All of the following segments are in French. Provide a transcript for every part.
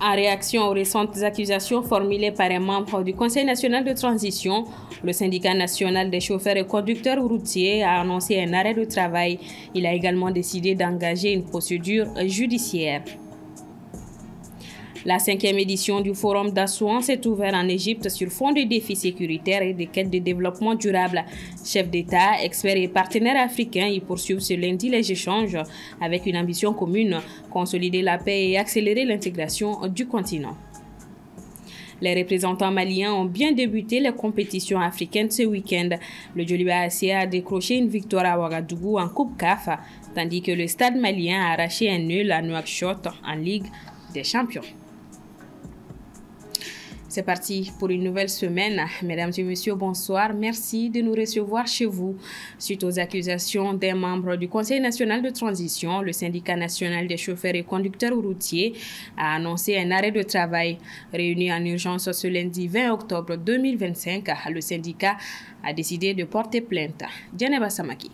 En réaction aux récentes accusations formulées par un membre du Conseil national de transition, le syndicat national des chauffeurs et conducteurs routiers a annoncé un arrêt de travail. Il a également décidé d'engager une procédure judiciaire. La 5e édition du Forum d'Assouan s'est ouverte en Égypte sur fond de défis sécuritaires et de quêtes de développement durable. Chefs d'État, experts et partenaires africains y poursuivent ce lundi les échanges avec une ambition commune, consolider la paix et accélérer l'intégration du continent. Les représentants maliens ont bien débuté les compétitions africaines ce week-end. Le Djoliba ACA a décroché une victoire à Ouagadougou en Coupe CAF, tandis que le Stade malien a arraché un nul à Nouakchott en Ligue des Champions. C'est parti pour une nouvelle semaine. Mesdames et messieurs, bonsoir. Merci de nous recevoir chez vous. Suite aux accusations d'un membre du Conseil national de transition, le syndicat national des chauffeurs et conducteurs routiers a annoncé un arrêt de travail. Réuni en urgence ce lundi 20 octobre 2025, le syndicat a décidé de porter plainte. Djeneba Samaki.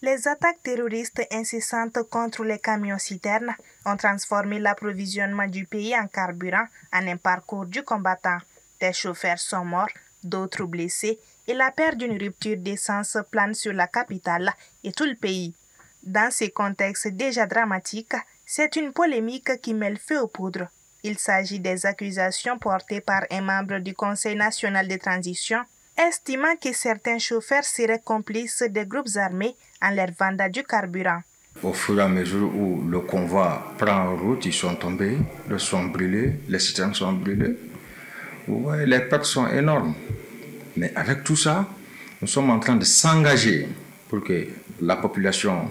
Les attaques terroristes incessantes contre les camions-citernes ont transformé l'approvisionnement du pays en carburant en un parcours du combattant. Des chauffeurs sont morts, d'autres blessés et la peur d'une rupture d'essence plane sur la capitale et tout le pays. Dans ces contextes déjà dramatiques, c'est une polémique qui met le feu aux poudres. Il s'agit des accusations portées par un membre du Conseil national de transition, estimant que certains chauffeurs seraient complices des groupes armés en leur vendant du carburant. Au fur et à mesure où le convoi prend en route, ils sont tombés, ils sont brûlés, les citernes sont brûlées. Vous voyez, les pertes sont énormes. Mais avec tout ça, nous sommes en train de s'engager pour que la population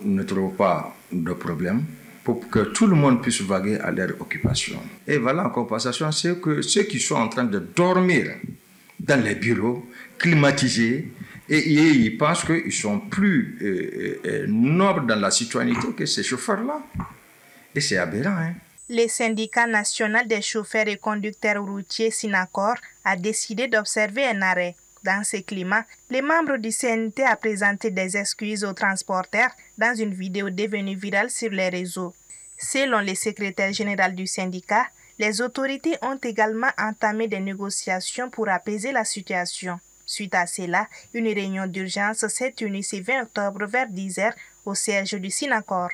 ne trouve pas de problème, pour que tout le monde puisse vaguer à leur occupation. Et voilà, en compensation, c'est que ceux qui sont en train de dormir dans les bureaux, climatisés, et ils pensent qu'ils sont plus nobles dans la citoyenneté que ces chauffeurs-là. Et c'est aberrant. Hein? Le syndicat national des chauffeurs et conducteurs routiers Synacor a décidé d'observer un arrêt. Dans ce climat, les membres du CNT ont présenté des excuses aux transporteurs dans une vidéo devenue virale sur les réseaux. Selon le secrétaire général du syndicat, les autorités ont également entamé des négociations pour apaiser la situation. Suite à cela, une réunion d'urgence s'est tenue ce 20 octobre vers 10h au siège du Synacor.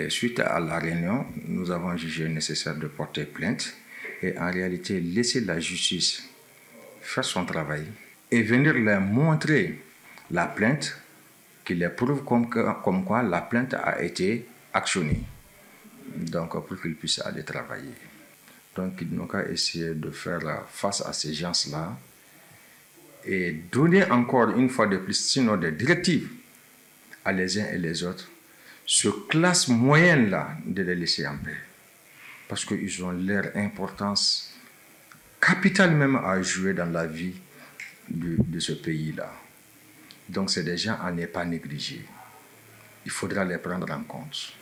Suite à la réunion, nous avons jugé nécessaire de porter plainte et en réalité laisser la justice faire son travail et venir leur montrer la plainte qui les prouve comme quoi la plainte a été actionnée. Donc pour qu'ils puissent aller travailler. Donc ils n'ont qu'à essayer de faire face à ces gens-là et donner encore une fois de plus, sinon des directives à les uns et les autres, ce classe moyenne-là de les laisser en paix. Parce qu'ils ont leur importance capitale même à jouer dans la vie de ce pays-là. Donc c'est des gens à ne pas négliger. Il faudra les prendre en compte.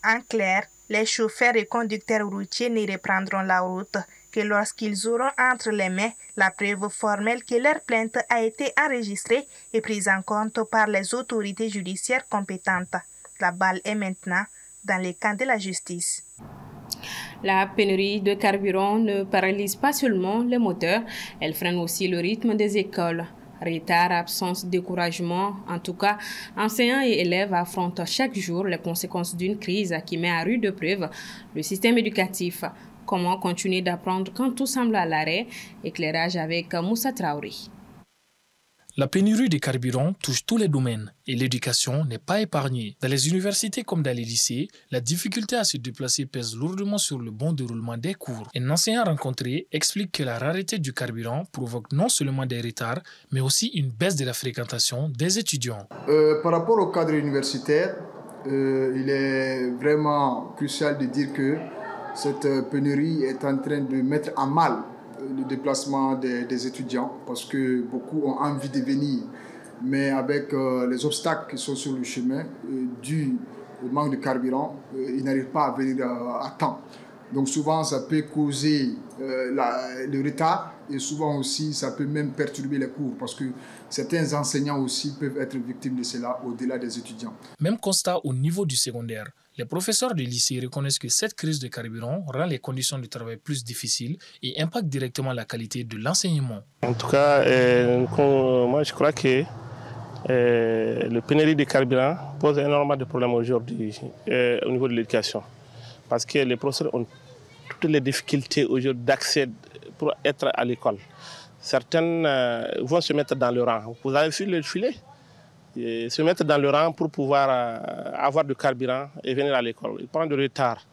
En clair, les chauffeurs et conducteurs routiers ne reprendront la route que lorsqu'ils auront entre les mains la preuve formelle que leur plainte a été enregistrée et prise en compte par les autorités judiciaires compétentes. La balle est maintenant dans les camps de la justice. La pénurie de carburant ne paralyse pas seulement les moteurs, elle freine aussi le rythme des écoles. Retard, absence, découragement, en tout cas, enseignants et élèves affrontent chaque jour les conséquences d'une crise qui met à rude preuve le système éducatif. Comment continuer d'apprendre quand tout semble à l'arrêt? Éclairage avec Moussa Traoré. La pénurie de carburant touche tous les domaines et l'éducation n'est pas épargnée. Dans les universités comme dans les lycées, la difficulté à se déplacer pèse lourdement sur le bon déroulement des cours. Un enseignant rencontré explique que la rareté du carburant provoque non seulement des retards, mais aussi une baisse de la fréquentation des étudiants. Par rapport au cadre universitaire, il est vraiment crucial de dire que cette pénurie est en train de mettre à mal le déplacement des étudiants parce que beaucoup ont envie de venir, mais avec les obstacles qui sont sur le chemin, dû au manque de carburant, ils n'arrivent pas à venir à temps. Donc souvent, ça peut causer le retard et souvent aussi ça peut même perturber les cours parce que certains enseignants aussi peuvent être victimes de cela au-delà des étudiants. Même constat au niveau du secondaire. Les professeurs de lycée reconnaissent que cette crise de carburant rend les conditions de travail plus difficiles et impacte directement la qualité de l'enseignement. En tout cas, moi je crois que le pénurie de carburant pose énormément de problèmes aujourd'hui au niveau de l'éducation. Parce que les professeurs ont toutes les difficultés aujourd'hui d'accès pour être à l'école. Certaines vont se mettre dans le rang. Vous avez vu le filet, se mettre dans le rang pour pouvoir avoir du carburant et venir à l'école. Ils prennent du retard.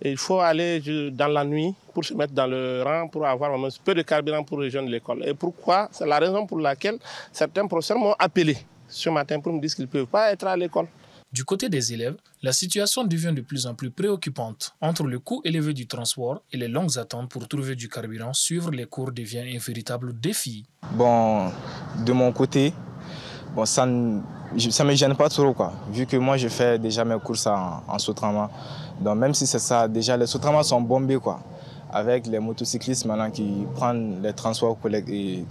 Et il faut aller dans la nuit pour se mettre dans le rang, pour avoir un peu de carburant pour rejoindre l'école. Et pourquoi? C'est la raison pour laquelle certains professeurs m'ont appelé ce matin pour me dire qu'ils ne peuvent pas être à l'école. Du côté des élèves, la situation devient de plus en plus préoccupante. Entre le coût élevé du transport et les longues attentes pour trouver du carburant, suivre les cours devient un véritable défi. Bon, de mon côté, bon, ça ne me gêne pas trop, quoi, vu que moi je fais déjà mes courses en Sotrama. Donc même si c'est ça, déjà les Sotrama sont bombés, quoi, avec les motocyclistes maintenant qui prennent les transports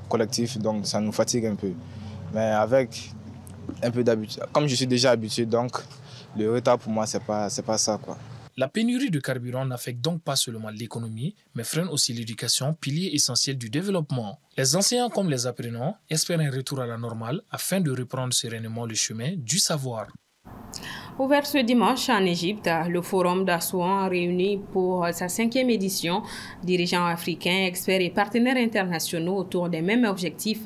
collectifs, donc ça nous fatigue un peu. Mais avec un peu d'habitude, comme je suis déjà habitué, donc le retard pour moi c'est pas ça, quoi. La pénurie de carburant n'affecte donc pas seulement l'économie, mais freine aussi l'éducation, pilier essentiel du développement. Les enseignants comme les apprenants espèrent un retour à la normale afin de reprendre sereinement le chemin du savoir. Ouvert ce dimanche en Égypte, le Forum d'Assouan réunit pour sa 5e édition dirigeants africains, experts et partenaires internationaux autour des mêmes objectifs,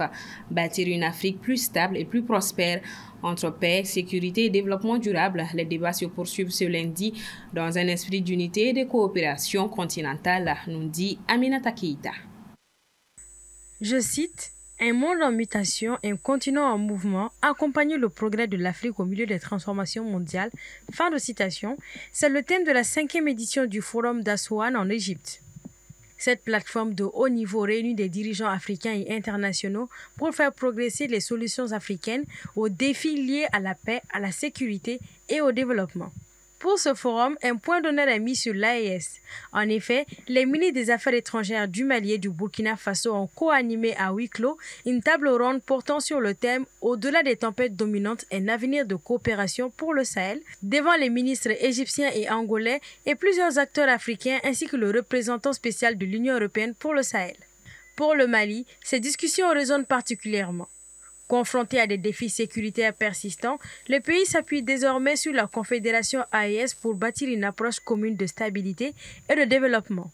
bâtir une Afrique plus stable et plus prospère. Entre paix, sécurité et développement durable, les débats se poursuivent ce lundi dans un esprit d'unité et de coopération continentale, nous dit Aminata Keïta. Je cite: un monde en mutation, un continent en mouvement, accompagner le progrès de l'Afrique au milieu des transformations mondiales. Fin de citation. C'est le thème de la 5e édition du Forum d'Assouan en Égypte. Cette plateforme de haut niveau réunit des dirigeants africains et internationaux pour faire progresser les solutions africaines aux défis liés à la paix, à la sécurité et au développement. Pour ce forum, un point d'honneur est mis sur l'AES. En effet, les ministres des Affaires étrangères du Mali et du Burkina Faso ont co-animé à huis clos une table ronde portant sur le thème « Au-delà des tempêtes dominantes, un avenir de coopération pour le Sahel » devant les ministres égyptiens et angolais et plusieurs acteurs africains ainsi que le représentant spécial de l'Union européenne pour le Sahel. Pour le Mali, ces discussions résonnent particulièrement. Confronté à des défis sécuritaires persistants, le pays s'appuie désormais sur la Confédération AES pour bâtir une approche commune de stabilité et de développement.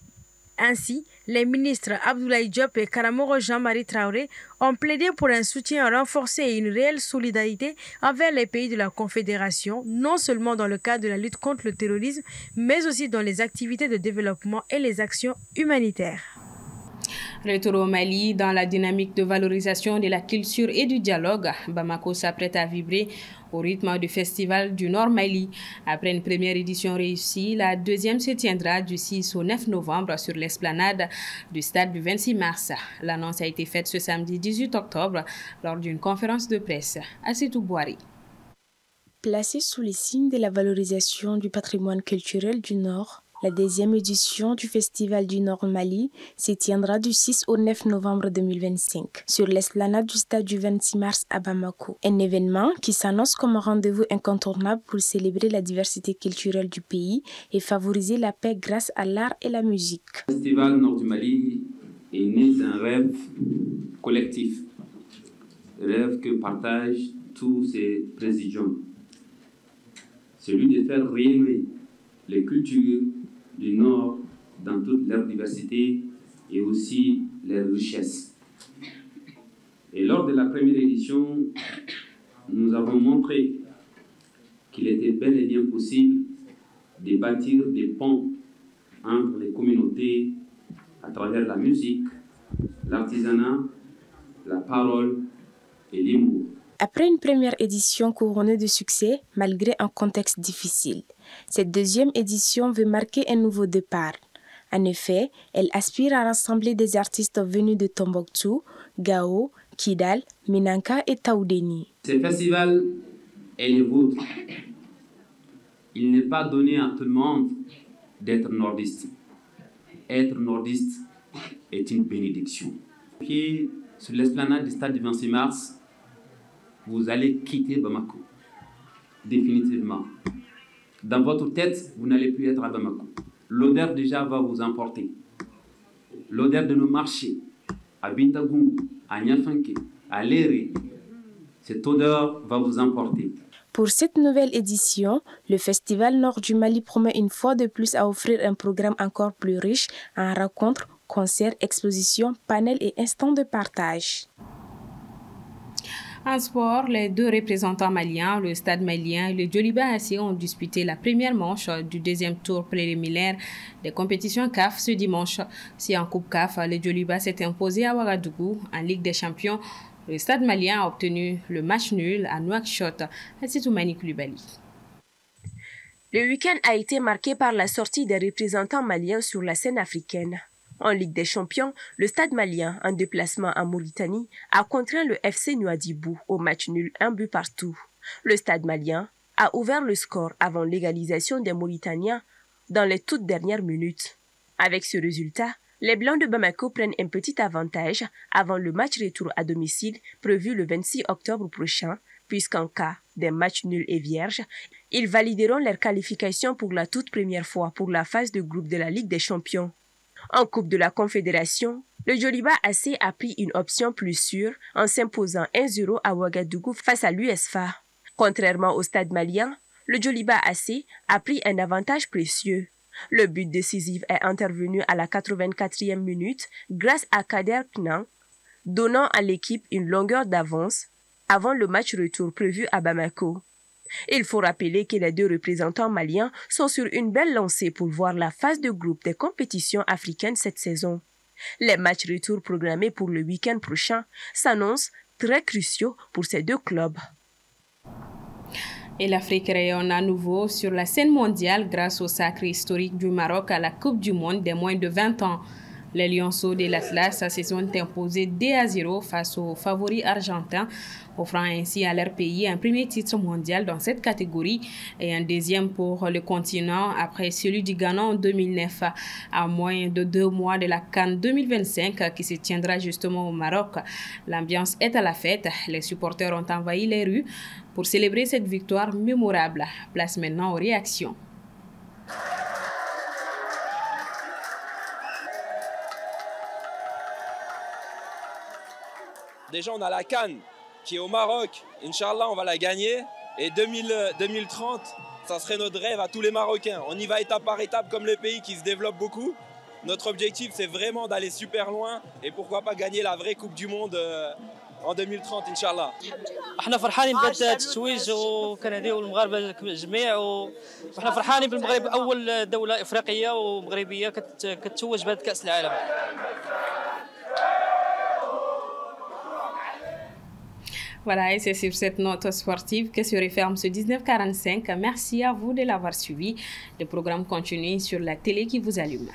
Ainsi, les ministres Abdoulaye Diop et Karamoro Jean-Marie Traoré ont plaidé pour un soutien renforcé et une réelle solidarité envers les pays de la Confédération, non seulement dans le cadre de la lutte contre le terrorisme, mais aussi dans les activités de développement et les actions humanitaires. Retour au Mali, dans la dynamique de valorisation de la culture et du dialogue, Bamako s'apprête à vibrer au rythme du Festival du Nord Mali. Après une première édition réussie, la deuxième se tiendra du 6 au 9 novembre sur l'esplanade du stade du 26 mars. L'annonce a été faite ce samedi 18 octobre lors d'une conférence de presse. Assitou Bouari. Placée sous les signes de la valorisation du patrimoine culturel du Nord, la deuxième édition du Festival du Nord Mali se tiendra du 6 au 9 novembre 2025 sur l'esplanade du stade du 26 mars à Bamako. Un événement qui s'annonce comme un rendez-vous incontournable pour célébrer la diversité culturelle du pays et favoriser la paix grâce à l'art et la musique. Le Festival Nord du Mali est né d'un rêve collectif, rêve que partagent tous ses présidents, celui de faire rayonner les cultures du Nord dans toute leur diversité et aussi leurs richesses. Et lors de la première édition, nous avons montré qu'il était bel et bien possible de bâtir des ponts entre les communautés à travers la musique, l'artisanat, la parole et l'humour. Après une première édition couronnée de succès, malgré un contexte difficile, cette deuxième édition veut marquer un nouveau départ. En effet, elle aspire à rassembler des artistes venus de Tombouctou, Gao, Kidal, Minanka et Taoudéni. Ce festival est le vôtre. Il n'est pas donné à tout le monde d'être nordiste. Être nordiste est une bénédiction. Pied sur l'esplanade du stade du 26 mars, vous allez quitter Bamako. Définitivement. Dans votre tête, vous n'allez plus être à Bamako. L'odeur déjà va vous emporter. L'odeur de nos marchés, à Bintagoum, à Niafanké, à Léré, cette odeur va vous emporter. Pour cette nouvelle édition, le Festival Nord du Mali promet une fois de plus à offrir un programme encore plus riche en rencontres, concerts, expositions, panels et instants de partage. En sport, les deux représentants maliens, le Stade malien et le Djoliba AC, ont disputé la première manche du deuxième tour préliminaire des compétitions CAF ce dimanche. Si en Coupe CAF, le Djoliba s'est imposé à Ouagadougou en Ligue des Champions. Le Stade malien a obtenu le match nul à Nouakchott. Assitoumani Koulibaly. Le week-end a été marqué par la sortie des représentants maliens sur la scène africaine. En Ligue des Champions, le Stade malien, en déplacement en Mauritanie, a contraint le FC Nouadhibou au match nul 1-1. Le Stade malien a ouvert le score avant l'égalisation des Mauritaniens dans les toutes dernières minutes. Avec ce résultat, les Blancs de Bamako prennent un petit avantage avant le match retour à domicile prévu le 26 octobre prochain, puisqu'en cas des matchs nuls et vierges, ils valideront leur qualification pour la toute première fois pour la phase de groupe de la Ligue des Champions. En Coupe de la Confédération, le Djoliba AC a pris une option plus sûre en s'imposant 1-0 à Ouagadougou face à l'USFA. Contrairement au Stade malien, le Djoliba AC a pris un avantage précieux. Le but décisif est intervenu à la 84e minute grâce à Kader Knan, donnant à l'équipe une longueur d'avance avant le match retour prévu à Bamako. Il faut rappeler que les deux représentants maliens sont sur une belle lancée pour voir la phase de groupe des compétitions africaines cette saison. Les matchs retour programmés pour le week-end prochain s'annoncent très cruciaux pour ces deux clubs. Et l'Afrique rayonne à nouveau sur la scène mondiale grâce au sacre historique du Maroc à la Coupe du Monde des moins de 20 ans. Les Lionceaux de l'Atlas se sont imposés 2-0 face aux favoris argentins, offrant ainsi à leur pays un premier titre mondial dans cette catégorie et un deuxième pour le continent après celui du Ghana en 2009. À moins de 2 mois de la CAN 2025 qui se tiendra justement au Maroc, l'ambiance est à la fête. Les supporters ont envahi les rues pour célébrer cette victoire mémorable. Place maintenant aux réactions. Déjà, on a la CAN qui est au Maroc. Inch'Allah, on va la gagner. Et 2030, ça serait notre rêve à tous les Marocains. On y va étape par étape comme le pays qui se développe beaucoup. Notre objectif, c'est vraiment d'aller super loin. Et pourquoi pas gagner la vraie Coupe du Monde en 2030, Inch'Allah. احنا فرحانين بالتتويج وكنديو المغاربه جميع وحنا فرحانين بالمغرب اول دوله افريقيه ومغربيه كتتوج بهذا كاس العالم. Voilà, et c'est sur cette note sportive que se referme ce 1945. Merci à vous de l'avoir suivi. Le programme continue sur la télé qui vous allume.